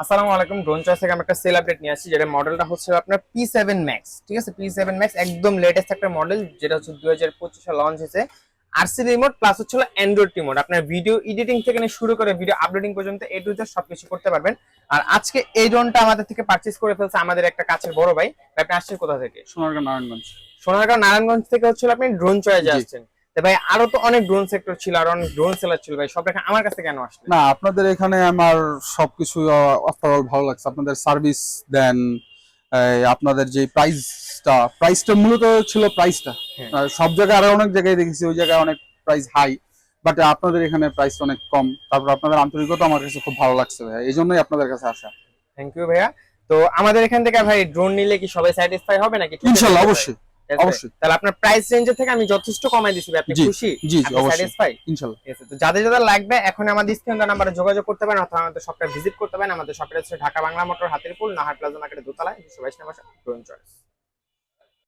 আসসালামু আলাইকুম। Drone choice থেকে আমি একটা সেল আপডেট নিয়ে আসছি, যেটা মডেলটা হচ্ছে আপনার P7 Max। ঠিক আছে, P7 Max একদম লেটেস্ট একটা মডেল, যেটা হচ্ছে 2025 লঞ্চ হয়েছে। আরসি রিমোট প্লাস হচ্ছে অ্যান্ড্রয়েড রিমোট। আপনার ভিডিও এডিটিং থেকে নিয়ে শুরু করে ভিডিও আপলোডিং পর্যন্ত এ টু জেড সবকিছু করতে পারবেন। আর আজকে এই ড্রোনটা আমাদের থেকে পারচেজ করে ফেলছে আমাদের একটা কাছের বড় ভাই। আপনি আসছেন কোথা থেকে? সোনারগাঁ নারায়ণগঞ্জ। সোনারগাঁও নারায়ণগঞ্জ থেকে হচ্ছে আপনি ড্রোন চয়েসে জি। আসছেন। তো ভাই আরো তো অনেক ড্রোন সেক্টর ছিল, আর অনেক ড্রোন সেলার ছিল ভাই, সব রেখে আমার কাছে কেন আসলে? না, আপনাদের এখানে আমার সবকিছু ওভারঅল ভালো লাগছে। আপনাদের সার্ভিস দেন, আপনাদের যে প্রাইসটা মূলত ছিল প্রাইসটা। হ্যাঁ, সব জায়গায় আরো অনেক জায়গায় দেখেছি ওই জায়গায় অনেক প্রাইস হাই, বাট আপনাদের এখানে প্রাইস অনেক কম। তারপর আপনাদের আন্তরিকতা আমার কাছে খুব ভালো লাগছে ভাই, এই জন্যই আপনাদের কাছে আসা। থ্যাংক ইউ ভাইয়া। তো আমাদের এখান থেকে ভাই ড্রোন নিলে কি সবাই স্যাটিসফাই হবে নাকি ঠকে ইনশাল্লাহ, যেতে পারে? অবশ্যই Yes, ভাই। অবশ্যই। তাহলে আপনার প্রাইস রেঞ্জের থেকে আমি যথেষ্ট কমাই দিছি ভাই, আপনি জি খুশি? জি জি, আপনি অবশ্যই স্যাটিসফাই? ইনশাল্লাহ। ঠিক আছে, তো যাদের যাদের লাগবে এখন আমাদের স্ক্রিন নাম্বারে যোগাযোগ করতে পারেন, অথবা আমাদের শপটা ভিজিট করতে পারেন। আমাদের শপের হচ্ছে ঢাকা বাংলা মোটর, হাতিরপুল, নাহার প্লাজা মার্কেটের দোতলায় 222 নম্বর, ড্রোন চয়েস।